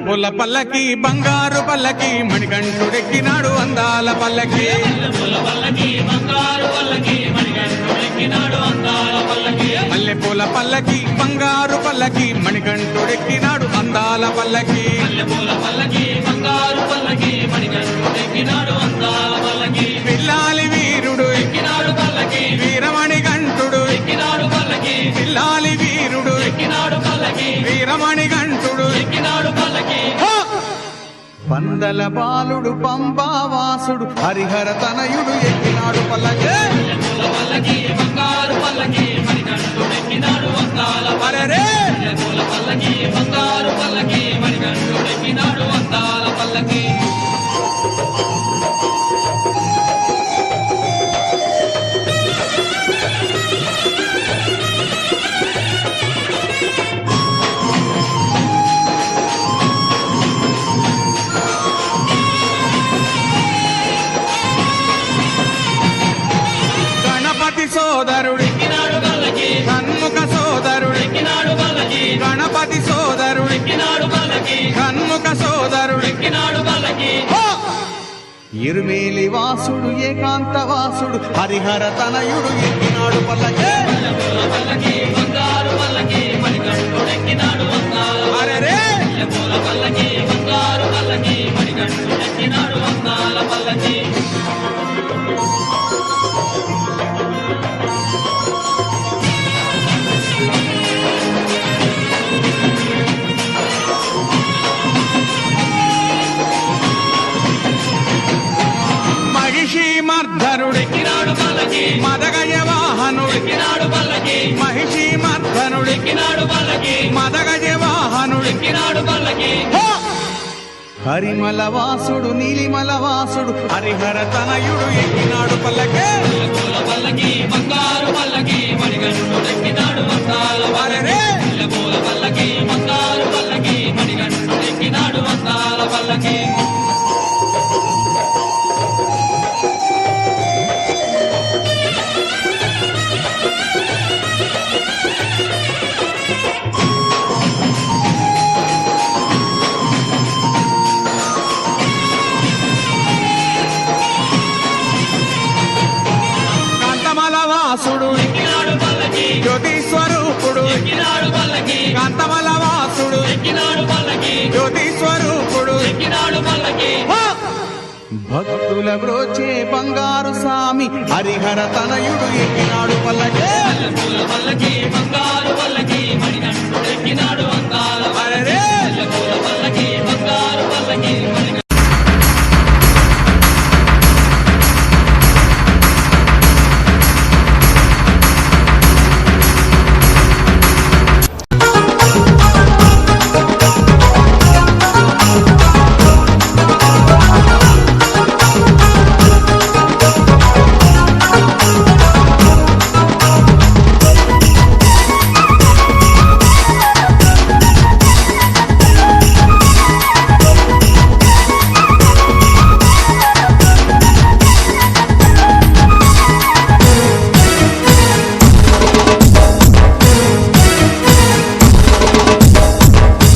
పూల పల్లకి బంగారు పల్లకి మణికంఠుడెక్కినాడు అందాల పల్లకి మల్లె పూల పల్లకి బంగారు పల్లకి మణికంఠుడెక్కినాడు అందాల పల్లకి పిల్లాలి వీరుడు ఎక్కినాడు పల్లకి వీరమణికంఠుడు ఎక్కినాడు పల్లకి పిల్లాలి వీరుడు ఎక్కినాడు పల్లకి వీరమణికంఠుడు ఎక్కినాడు పల్లకి పందల బాలుడు పంబావాసుడు హరిహర తనయుడు ఎక్కినాడు పల్లకి బంగారు పల్లకి మణికంఠుడు ఎక్కినాడు అందాల పల్లకి బంగారు పల్లకి మణికంఠుడు ఎక్కినాడు అందాల పల్లకి సోదరుడు ఎక్కినాడు పల్లకి షణ్ముఖ సోదరుడు ఎక్కినాడు పల్లకి గణపతి సోదరుడు ఎక్కినాడు పల్లకి షణ్ముఖ సోదరుడు ఎక్కినాడు పల్లకి ఇరుమేలి వాసుడు ఏకాంత వాసుడు హరిహర తనయుడు ఎక్కినాడు పల్లకి బంగారు పల్లకి మణికంఠుడు ఎక్కినాడు పల్లకి బంగారు పల్లకి మణికంఠుడు ఎక్కినాడు అందాల పల్లకి మర్ధనుడు ఎక్కినాడు పల్లకి మదగజ వాహనుడు ఎక్కినాడు పల్లకి మహిషి మర్ధనుడు ఎక్కినాడు పల్లకి మదగజ వాహనుడు ఎక్కినాడు పల్లకి హరిమల వాసుడు నీలిమల వాసుడు హరిహర తనయుడు ఎక్కినాడు పల్లకి పల్లకి బంగారు పల్లకి మణికంఠుడు ఎక్కినాడు అందాల పల్లకి బంగారు పల్లకి మణికంఠుడు ఎక్కినాడు అందాల పల్లకి వాసుడు ఎక్కినాడు పల్లకి జ్యోతి స్వరూపుడు ఎక్కినాడు పల్లకి కాంతమల వాసుడు ఎక్కినాడు పల్లకి జ్యోతి స్వరూపుడు ఎక్కినాడు పల్లకి భక్తుల బ్రోచే బంగారు స్వామి హరిహర తనయుడు ఎక్కినాడు పల్లకి పల్లకి బంగారు పల్లకి మణికంఠుడు ఎక్కినాడు అందాల పల్లకి బంగారు పల్లకి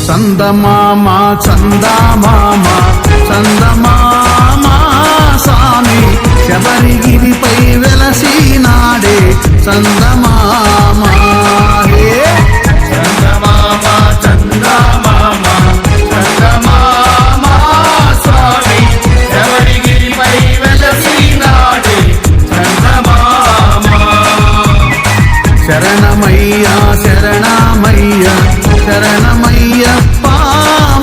చందమామ చందమామ చందమామ స్వామి శబరిగిరిపై వెలసినాడే చందమామ హే చందమామ చందమామ చందమామ స్వామి శబరిగిరిపై వెలసినాడే చందమామ శరణమయ్యా శరణమయ్యా శరణమయ్యప్ప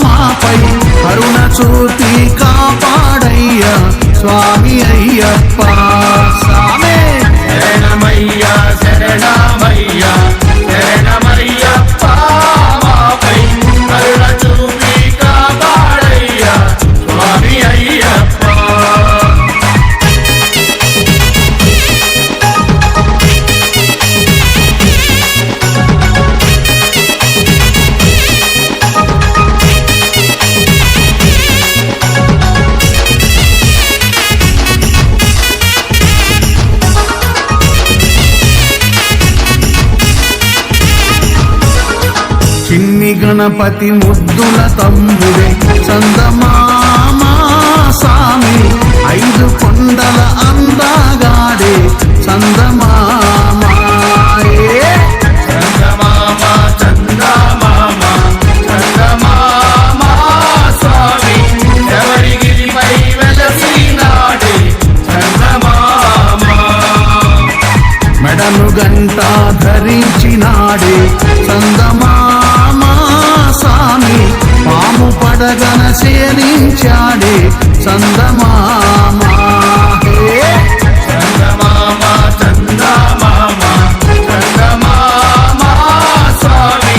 మాపై కరుణ చూపి కాపాడయ్యా స్వామి అయ్యప్ప స్వామి శరణమయ్యా శరణమయ్యా శరణమయ్యా గణపతి ముద్దుల తంబుడే చందమామ స్వామి 5 కొండల అందగాడే చందమామ చందమామ చందమామ చందమామ స్వామి ఎవరిగిరిపై వెలసినాడే చందమామ మెడను గంట ధరించినాడే చందమామ స్వామి పాము పడగన సేనించాడే చందమామ చందమామ చందమామ చందమామ స్వామి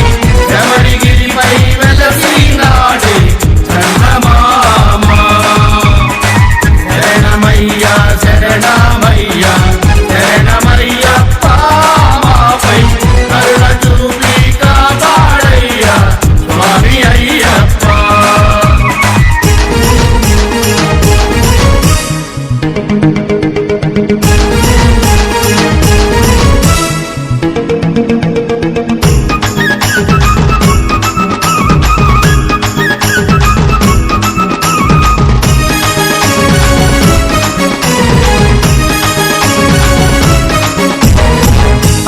ఎవరిగిరిపై వెలసినాడే చందమామ శరణమయ్య శరణమయ్య శరణమయ్యప్ప మాపై కరుణ చూపి కాపాడయ్యా స్వామి అయ్యప్ప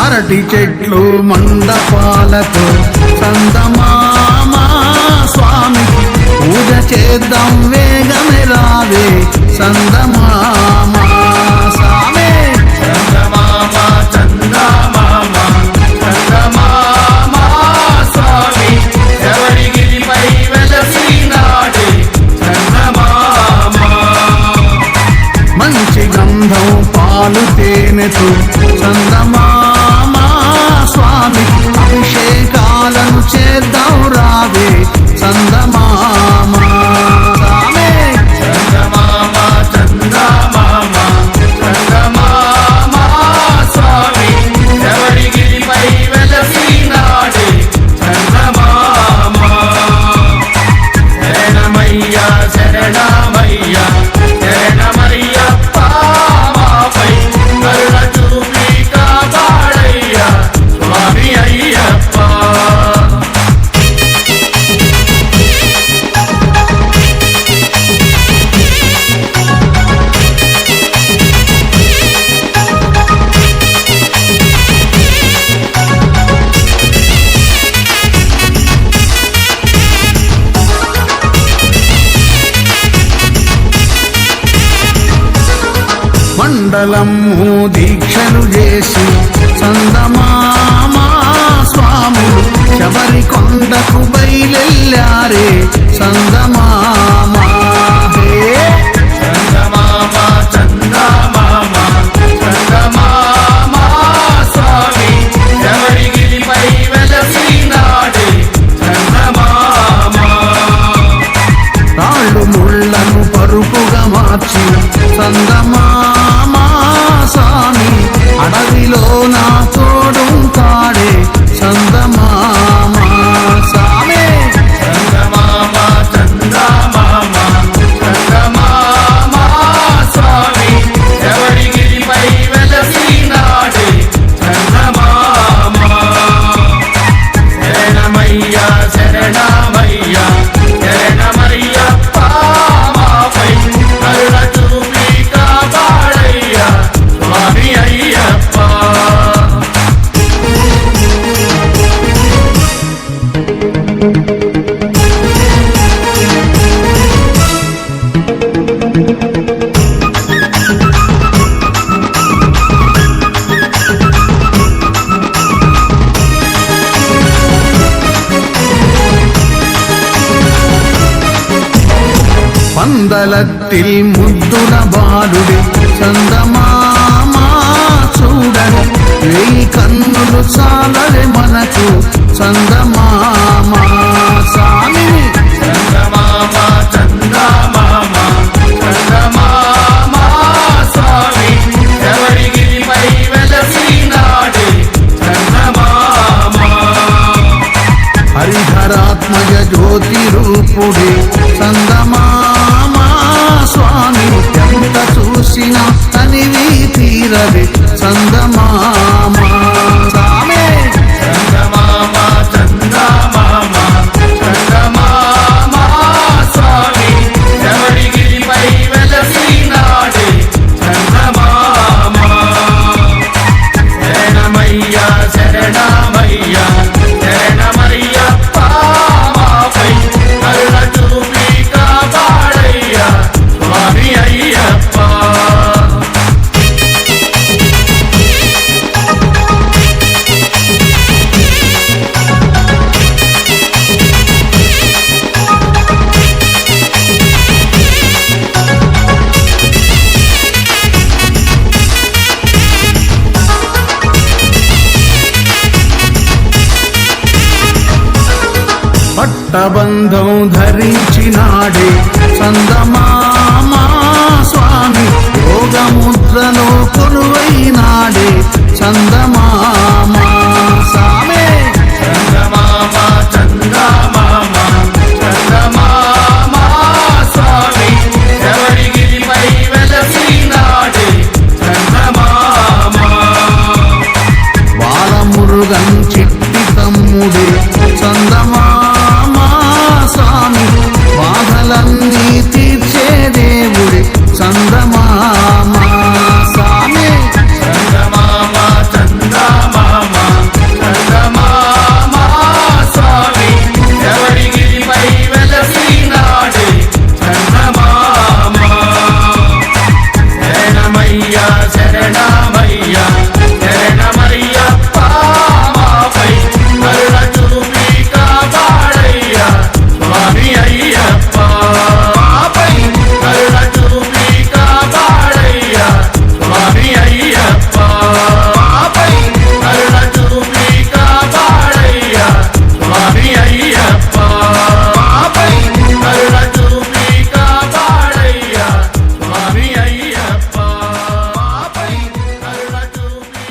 అరటి చెట్లు మండపాలతో చందమామ స్వామికి పూజ చేద్దాం వేగమే రావే చందమామ స్వామి చందమామ చందమామ చందమామ స్వామి ఎవరిగిరిపై వెలసినాడే చందమామ మంచి గంధం పాలు తేనెతో చందమామ స్వామి అభిషేకాలను చేద్దాం రావే చందమామ స్వామి చందమామ చందమామ చందమామ స్వామి ఎవరిగిరిపై వెలసినాడే చందమామ శరణమయ్య శరణమయ్య శరణమయ్యప్ప మాపై కరుణ చూపి కాపాడయ్యా స్వామి అయ్యప్ప మండలము దీక్షలు చేసి చందమామ స్వాములు శబరి కొండకు బయలెల్లారే చందమామ చందమామ చందమామ చందమామ స్వామి ఎవరిగిరిపై వెలసినాడే చందమామ రాళ్ళు ముళ్ళను పరుపుగా మార్చి చందమామ స్వామి అడవిలో నా తోడుంటాడే చందమామ స్వామి చందమామ చందమామ చందమామ స్వామి ఎవరిగిరిపై వెలసినాడే చందమామ శరణమయ్య శరణమయ్య శరణమయ్యప్ప మాపై కరుణ చూపి కాపాడయ్యా స్వామి అయ్యప్ప పందలత్తిల్ ముద్దుల బాలుడి చందమామ చూడని 1000 కన్నులు చాలవే మనకు చందమామ స్వామి చందమామ చందమామ చందమామ స్వామి ఎవరిగిరిపై వెలసినాడే చందమామ హరిహరాత్మజ జ్యోతి రూపుడే చందమామ స్వామి ఎంత చూసినా తనివి తీరదే చందమామ స్వామి చందమామ చందమామ కంఠబంధం ధరించినాడే చందమామా స్వామి యోగముద్రలో కొలువైనాడే చందమామా సామే చందమామ చందమామ చందమామా స్వామి ఎవరిగిరిపై వెలసినాడే చందమామ బాలమురుగన్ చిట్టి తమ్ముడే చందమామా స్వామి బాధలన్నీ తీర్చే దేవుడే చందమామా స్వామి చందమామ చందమామ చందమామా స్వామి ఎవరిగిరిపై వెలసినాడే చందమామ శరణమయ్య శరణమయ్య శరణమయ్యప్ప మాపై కరుణ చూపి కాపాడయ్య స్వామి అయ్యప్ప మాపై కరుణ చూపి కాపాడయ్య స్వామి అయ్యప్ప మాపై కరుణ చూపి కాపాడయ్య స్వామి అయ్యప్ప మాపై కరుణ చూపి కాపాడయ్య స్వామి అయ్యప్ప మాపై కరుణ చూపి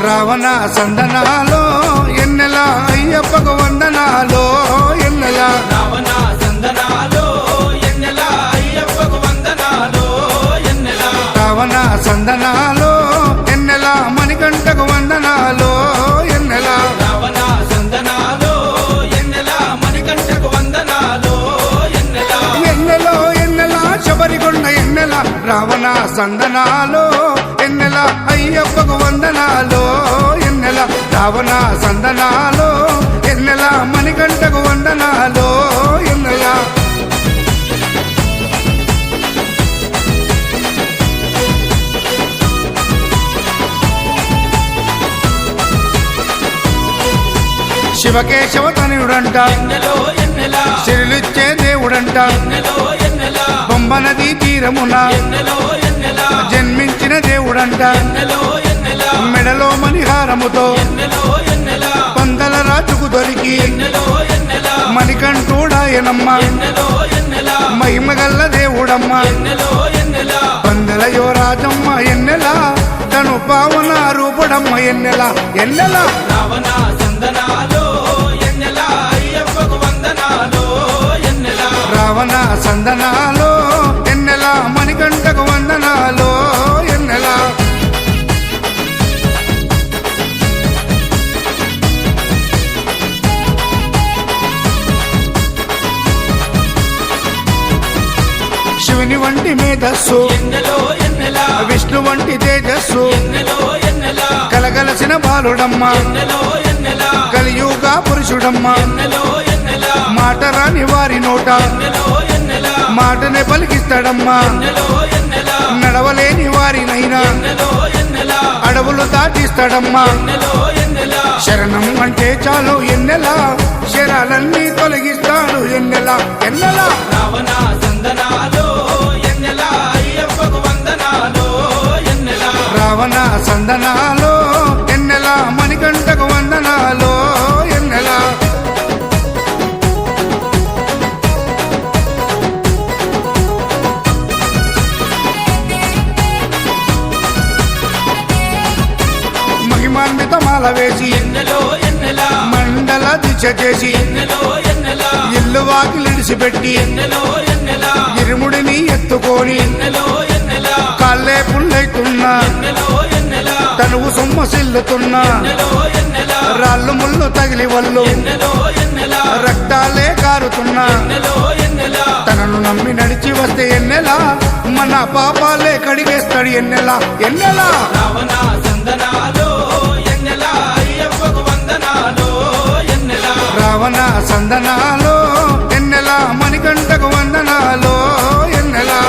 రావణ సందనాలో ఎన్నెల అయ్యప్పకు వందనాలో ఎన్నెల రావణ సందనాలో ఎన్నెల అయ్యప్పకు వందనాలో ఎన్నెల రావణ సందనాలో ఎన్నెల మణికంఠకు వందనాలో ఎన్నెల రావణ సందనాలో ఎన్నెల మణికంఠకు వందనాలో ఎన్నెల ఎన్నెలో ఎన్నెల శబరికొండ ఎన్నెల రావణ సందనాలో ఎన్నెల అయ్యప్పకు వందనాలో ఎన్నెల రావణ సందనాలో ఎన్నెల మణికంఠకు వందనాలో ఎన్నెల శివకేశవ తనయుడంట శిరులిచ్చే దేవుడంట బొమ్మ నదీ తీరమున జన్మించిన దేవుడంట మెడలో మణిహారముతో పందల రాజుకు దొరికి మణికంఠుడాయనమ్మ మహిమగల్ల దేవుడమ్మ పందల యువరాజమ్మ ఎన్నెల తను పావన రూపుడమ్మ ఎన్నెల ఎన్నెల రావణ సందనాలో ఎన్నెల అయ్యప్పకు వందనాలో ఎన్నెల రావణ సందనాలో ఎన్నెల మణికంఠకు వందనాలో ఎన్నెల శివుని వంటి మేధస్సు విష్ణు వంటి తేజస్సు కలగలసిన బాలుడమ్మ కలియుగ పురుషుడమ్మ మాట రాని వారి నోట మాటనే పలికిస్తాడమ్మా నడవలేని వారినైనా అడవులు దాటిస్తాడమ్మా శరణం అంటే చాలు ఎన్నెలా శరాలన్నీ తొలగిస్తాడు ఎన్నెలా ఎన్నెలా రావణ సందనాలో ఎన్నెలా అయ్యప్పకు వందనాలో ఎన్నెలా రావణ సందనాలో ఎన్నెలా మణికంఠకు వందనాలో ఎన్నెలా మహిమాన్విత మాల వేసి మండల దీక్ష చేసి ఇల్లు వాకిలిడిసిపెట్టి ఇరుముడిని ఎత్తుకొని కాళ్ళే పుల్లైతున్నా తనువు సొమ్మసిల్లుతున్నా రాళ్ళు ముళ్ళు తగిలి వల్లు రక్తాలే కారుతున్నా తనను నమ్మి నడిచి వస్తే ఎన్నెలా మన పాపాలే కడిగేస్తాడు ఎన్నెలా ఎన్నెలా రావణ సందనాలో ఎన్నెలా అయ్యప్పకు వందనాలో ఎన్నెలా రావణ సందనాలో ఎన్నెలా మణికంఠకు వందనాలో ఎన్నెలా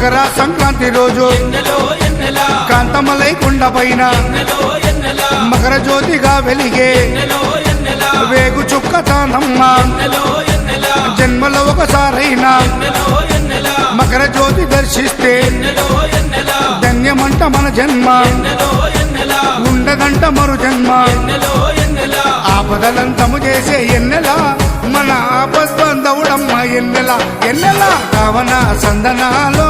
మకర సంక్రాంతి రోజు కాంతమలై కొండ పైన మకర జ్యోతిగా వెలిగే వేగు చుక్కతానమ్మ జన్మలో ఒకసారైనా మకర జ్యోతి దర్శిస్తే ధన్యమంట మన జన్మ ఉండదంట మరు జన్మ ఆపదలంతము చేసే ఎన్నెల మన ఆపద్బంధవుడమ్మ ఎన్నెల ఎన్నెల రావణ సందనాలో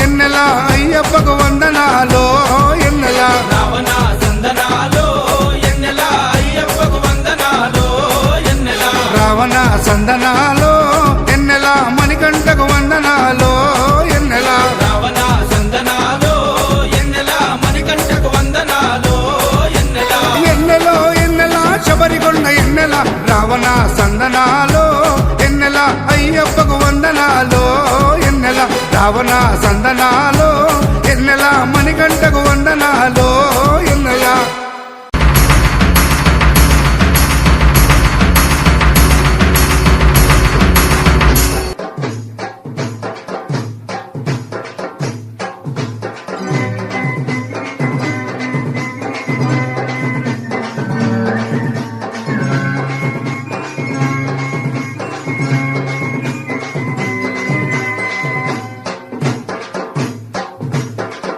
ఎన్నెల అయ్యప్పకు వందనాలో ఎన్నెల రావణ సందనాలో ఎన్నెల అయ్యప్పకు వందనాలో ఎన్నెల రావణ సందనాలో ఎన్నెల మణికంఠకు వందనాలో ఎన్నెల రావణ సందనాలో ఎన్నెల మణికంఠకు వందనాలో ఎన్నెల ఎన్నెలో ఎన్నెల శబరికొండ ఎన్నెల రావణ సందనాలో ఎన్నెల అయ్యప్పకు వందనాలో ఎన్నెల రావణ సందనాలో ఎన్నెల మణికంఠకు వందనాలో ఎన్నెల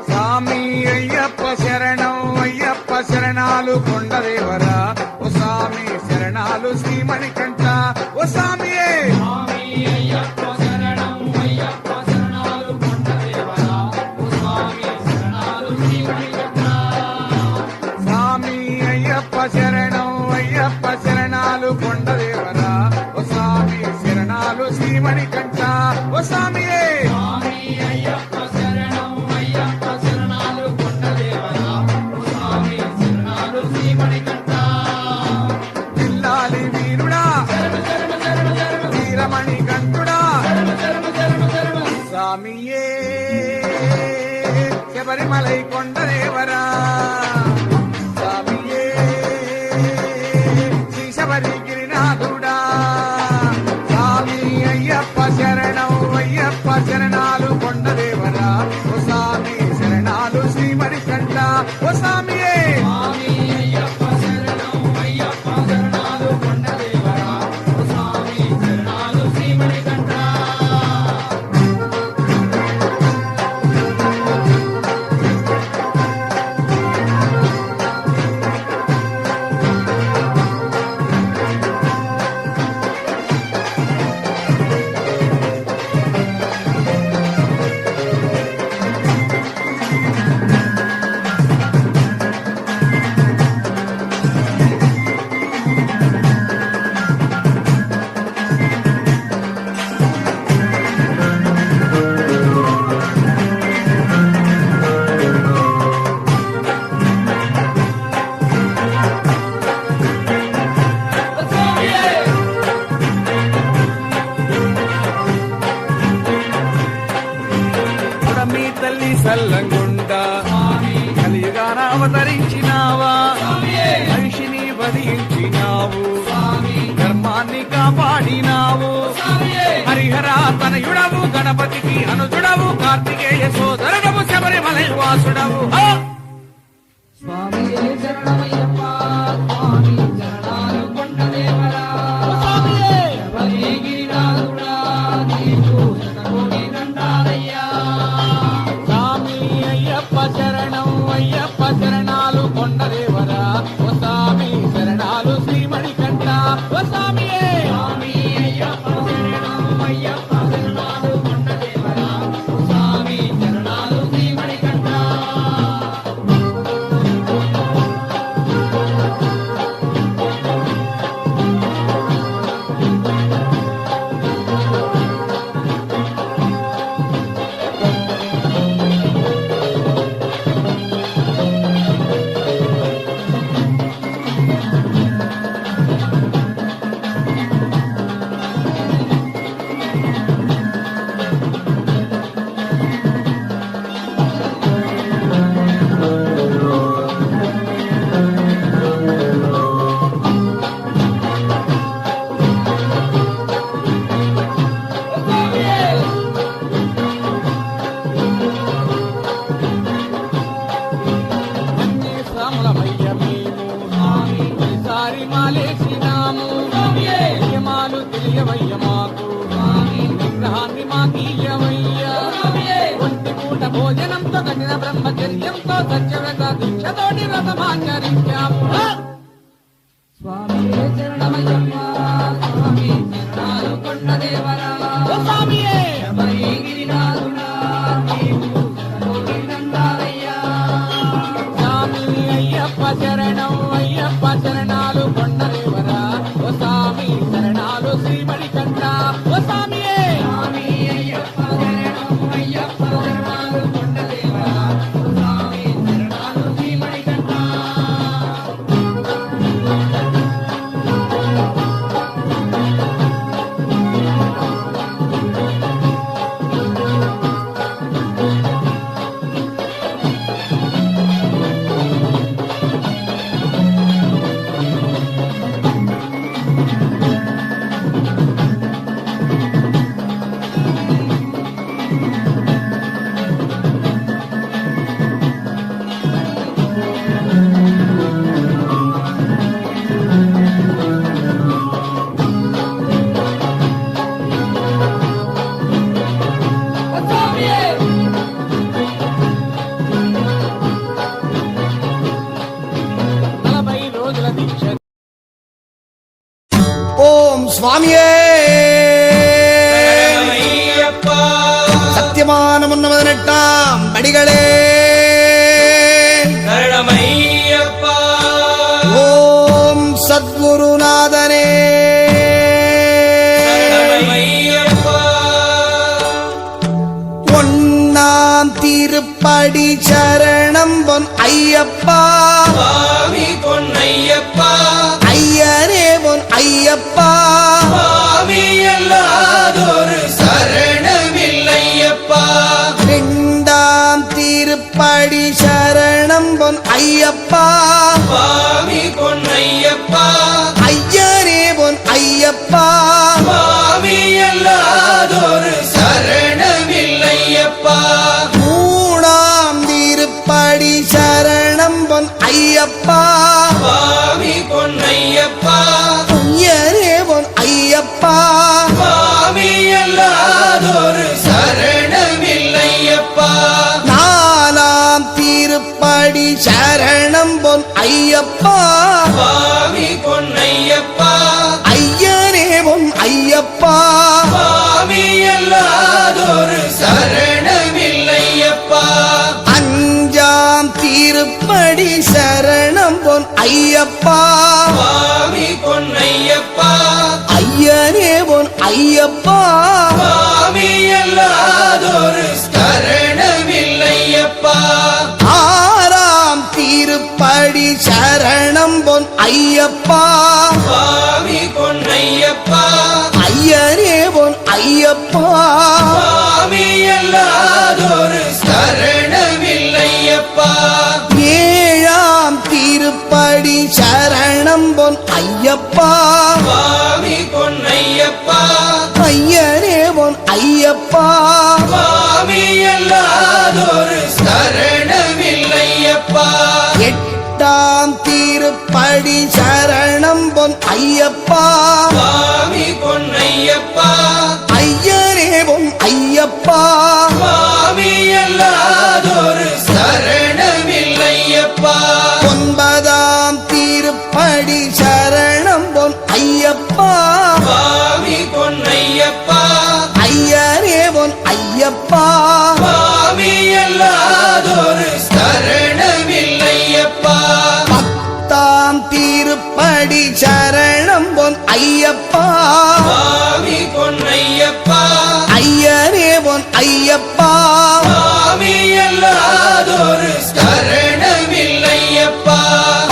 స్వామి అయ్యప్ప శరణం అయ్యప్ప శరణాలు కొండదేవరా ఓ స్వామి శరణాలు శ్రీమణికంఠ ఓ స్వామియే స్వామి అయ్యప్ప శరణం అయ్యప్ప శరణాలు కొండదేవరా ఓ స్వామి శరణాలు శ్రీమణికంఠ ఓ స్వామియే పిల్లాలి వీరుడా వీరమణి కంఠుడా స్వామియే శబరిమలై కొండదేవరా స్వామియే శ్రీ శబరి గిరినాథుడా స్వామి అయ్యప్ప శరణం అయ్యప్ప శరణాలు కొండదేవరా ఓ స్వామి శరణాలు శ్రీమణికంఠ ఓ స్వామియే మీ తల్లి సల్లంగుండా కలియుగాన అవతరించినావా మనిషిని వధించినావు ధర్మాన్ని కాపాడినావు హరిహర తనయుడవు గణపతికి అనుజుడవు కార్తికేయ సోదరుడవు శబరిమలై వాసుడవు స్వామి అయ్యప్ప శరణం అయ్యప్ప శరణాలు కొండదేవరా ఓ స్వామి శరణాలు శ్రీమణికంఠ ఓ స్వామియే మాకీయమయ్యా ఒంటి పూట భోజనంతో కఠిన బ్రహ్మచర్యంతో సత్యవ్రత దీక్షతోటి వ్రతమాచరించాము స్వామి శరణమయ్యప్ప స్వామి శరణాలు కొండదేవరా స్వామియే గిరినాథుడా నీకు శరణోటి దండాలయ్యా స్వామి అయ్యప్ప శరణం అయ్యప్ప శరణాలు కొండదేవరా ఓ స్వామి శరణాలు శ్రీమణికంఠ ఓ స్వామియే స్వామి అయ్యప్ప శరణం అయ్యప్ప శరణాలు కొండదేవరా ఓ స్వామి శరణాలు శ్రీమణికంఠ ఓం స్వామియే సత్యమానమున్నమదనెట్టాం బడిగళే ఓం సద్గురునాథనే ஒன்னாம் திருப்படி சரணம் பொன் ஐயப்பா சுவாமி பொன்னையப்பா ஐயனே பொன் ஐயப்பா சுவாமி எல்லாதொரு சரணமில்லையப்பா இரண்டாம் திருப்படி சரணம் பொன் ஐயப்பா சுவாமி பொன்னையப்பா ஐயனே பொன் ஐயப்பா சுவாமி எல்லாதொரு சரணமில்லையப்பா மூணாம் திருப்படி சரணம் பொன் ஐயப்பா சுவாமி பொன்னையப்பா ஐயனே பொன் ஐயப்பா சுவாமி எல்லாதொரு சரணமில்லையப்பா நாலாம் திருப்படி சரணம் பொன் ஐயப்பா சுவாமி பொன்னையப்பா ஐயனே பொன் ஐயப்பா சுவாமி எல்லாதொரு சரணமில்லையப்பா அஞ்சாம் திருப்படி சரணம் பொன் ஐயப்பா சுவாமி பொன்னையப்பா ஐயனே பொன் ஐயப்பா சுவாமி எல்லாதொரு சரணமில்லையப்பா ஆறாம் திருப்படி சரணம் பொன் ஐயப்பா சுவாமி பொன்னையப்பா ஐயனே பொன் ஐயப்பா சுவாமி எல்லாதொரு சரணமில்லையப்பா ஏழாம் திருப்படி சரணம் பொன் ஐயப்பா சுவாமி பொன்னையப்பா ஐயனே பொன் ஐயப்பா சுவாமி எல்லாதொரு சரணமில்லையப்பா எட்டாம் திருப்படி சரணம் பொன் ஐயப்பா சுவாமி பொன்னையப்பா ஐயனே பொன் ஐயப்பா சுவாமி எல்லாதொரு சரணமில்லையப்பா ஒன்பதாம் திருப்படி சரணம் பொன் ஐயப்பா சுவாமி பொன்னையப்பா ஐயனே பொன் ஐயப்பா சுவாமி எல்லாதொரு சரணமில்லையப்பா பத்தாம் திருப்படி சரணம் பொன் ஐயப்பா சுவாமி பொன்னையப்பா ஐயனே பொன் ஐயப்பா சுவாமி எல்லாதொரு சரணமில்லையப்பா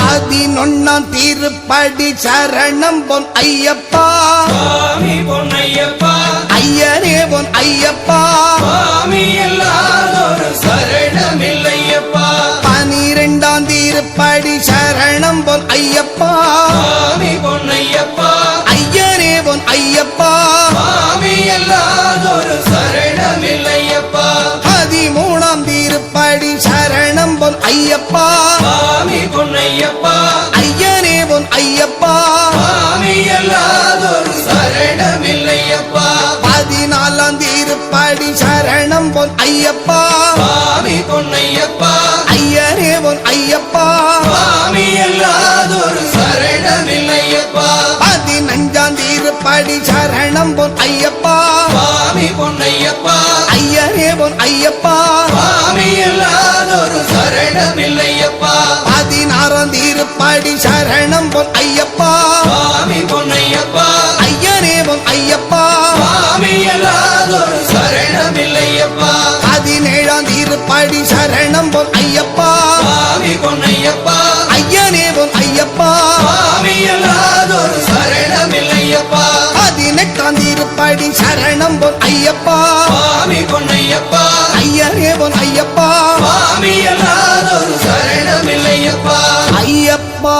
பதினொன்னாம் திருப்படி சரணம் பொன் ஐயப்பா சுவாமி பொன்னையப்பா ஐயனே பொன் ஐயப்பா சுவாமி எல்லாதொரு சரணமில்லையப்பா பனிரெண்டாம் திருப்படி சரணம் பொன் ஐயப்பா சுவாமி பொன்னையப்பா ஐயனே பொன் ஐயப்பா சுவாமி எல்லாதொரு சரணமில்லையப்பா பதிமூணாம் திருப்படி சரணம் பொன் ஐயப்பா சுவாமி பொன்னையப்பா ஐயனே பொன் ஐயப்பா சுவாமி எல்லாதொரு சரணமில்லையப்பா பதினாலாம் திருப்படி சரணம் பொன் ஐயப்பா சுவாமி பொன்னையப்பா ஐயனே பொன் ஐயப்பா சுவாமி அல்லாதொரு சரணமில்லையப்பா 15ஆம் திருப்படி சரணம் பொன் ஐயப்பா சுவாமி பொன்னையப்பா ஐயனே பொன் ஐயப்பா சுவாமி அல்லாதொரு சரணமில்லையப்பா 16ஆம் திருப்படி சரணம் பொன் ஐயப்பா சுவாமி பொன்னையப்பா ஐயனே பொன் ஐயப்பா சுவாமி அல்லாதொரு சரணமில்லையப்பா 17ஆம் திருப்படி சரணம் பொன் ஐயப்பா சுவாமி பொன்னையப்பா ஐயனே பொன் ஐயப்பா சுவாமி அல்லாதொரு சரணமில்லையப்பா 18ஆம் திருப்படி சரணம் பொன் ஐயப்பா சுவாமி பொன்னையப்பா ஐயனே பொன் ஐயப்பா சுவாமி அல்லாதொரு சரணமில்லையப்பா ஐயப்பா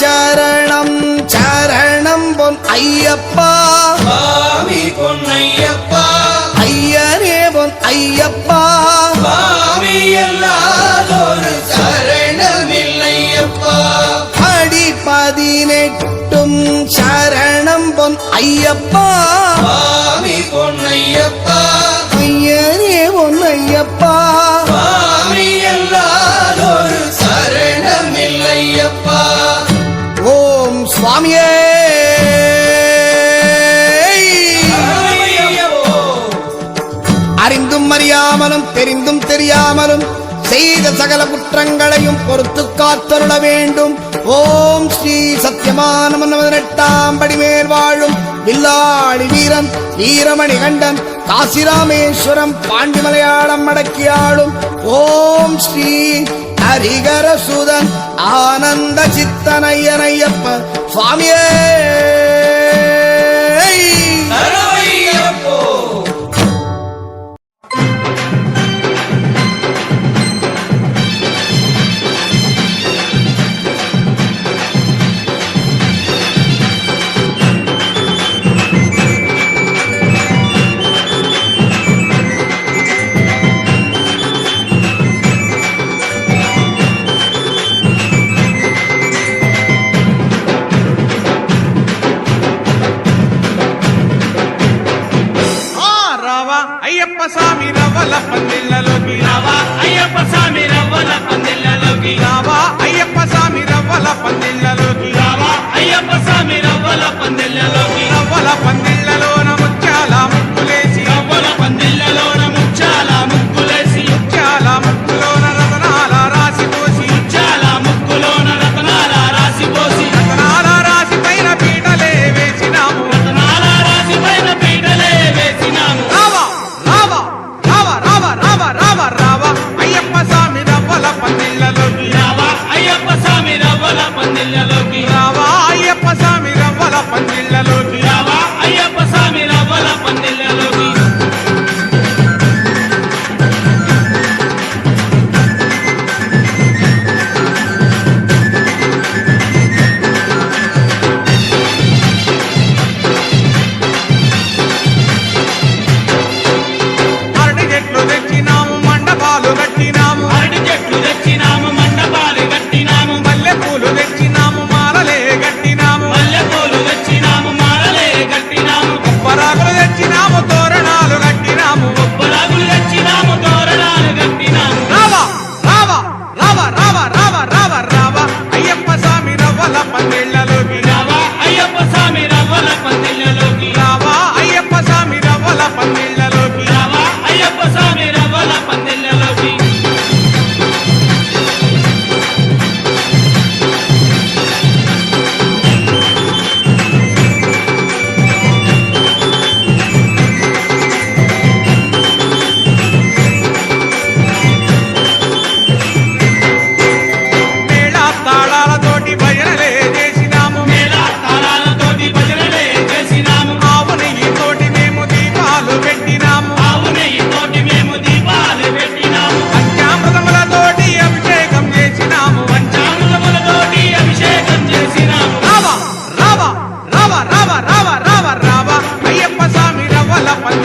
சரணம் சரணம் பொன் ஐயப்பா சுவாமி பொன்னையப்பா ஐயனே பொன் ஐயப்பா சுவாமி அல்லாதொரு சரணமில்லையப்பா அடி 18ம் சரணம் பொன் ஐயப்பா சுவாமி பொன்னையப்பா ஐயனே பொன் ஐயப்பா சுவாமி அல்லாதொரு சரணமில்லையப்பா ஓம் சுவாமியே அறிந்தும் அறியாமலும் தெரிந்தும் தெரியாமலும் செய்த சகல குற்றங்களையும் பொறுத்து காத்தருள வேண்டும். ஓம் ஸ்ரீ சத்யமான 18ஆம் படிமேல் வாழும் வில்லாளி வீரன் வீரமணி கண்டன் காசிராமேஸ்வரம் பாண்டி மலையாளம் அடக்கியாளும் ஓம் ஸ்ரீ ஹரிகரசுதன் ஆனந்த சித்தனையனையப்ப சுவாமியே சரணமையப்போ అయ్యప్ప స్వామి రవ్వల పందిళ్ళలోకి రావా అయ్యప్ప స్వామి రవ్వల పందిళ్ళలోకి రావా అయ్యప్ప స్వామి రవ్వల పందిళ్ళలోకి రావా అయ్యప్ప స్వామి రవ్వల పందిళ్ళలోకి రవ్వల పందిళ్ళలోన ముత్యాల ముక్కులేసి రవ్వల పందిళ్ళలోన ముచ్చాల ముక్కులేసి ముత్యాల ముక్కులోన రతనాల రాసి పోసి ముచ్చాల ముక్కులోన రతనాల రాసిపోసి రతనాల రాసి పైన పీటలే వేసినాము రతనాల రాసి పైన పీటలే వేసినాము రావా రావా రావా రావా రావా రావా రావా అయ్యప్ప స్వామి రవ్వల పందిళ్ళలోకి రావా అయ్యప్ప స్వామి రవ్వల పందిళ్ళలోకి రావా అయ్యప్ప స్వామి రవ్వల పందిళ్ళలోకి రావా అయ్యప్ప స్వామి రవ్వల పందిళ్ళలోకి అరటి చెట్లు తెచ్చినాము మండపాలు కట్టినాము అరటి చెట్లు తెచ్చినాము మండపాలు కట్టినాము మల్లె పూలు తెచ్చినాము మాలలే కట్టినాము మల్లెపూలు తెచ్చినాము మాలలే కట్టినాము పరాకులు తెచ్చినాము తోరణాలు కట్టినాము కొబ్బరాకులు తెచ్చినాము తోరణాలు కట్టినాము రావా రావా రావా రావా రావా రావా రావా అయ్యప్ప స్వామి రవ్వల పందిళ్ళలోకి రావా అయ్యప్ప స్వామి రవ్వల పందిళ్ళలోకి రావా అయ్యప్ప స్వామి రవ్వల పందిళ్ళలోకి రావా అయ్యప్ప స్వామి రవ్వల పందిళ్ళలోకి మేళ తాళాలతోటి భజనలే చేసినాము మేళ తాళాలతోటి భజనలే చేసినాము ఆవు నెయ్యితోటి మేము దీపాలు పెట్టినాము ఆవు నెయ్యితోటి మేము దీపాలు పెట్టినాము పంచామృతములతోటి అభిషేకం చేసినాము పంచామృతములతోటి అభిషేకం చేసినాము రావా రావా రావా రావా రావా రావా రావా అయ్యప్ప స్వామి రవ్వల పంది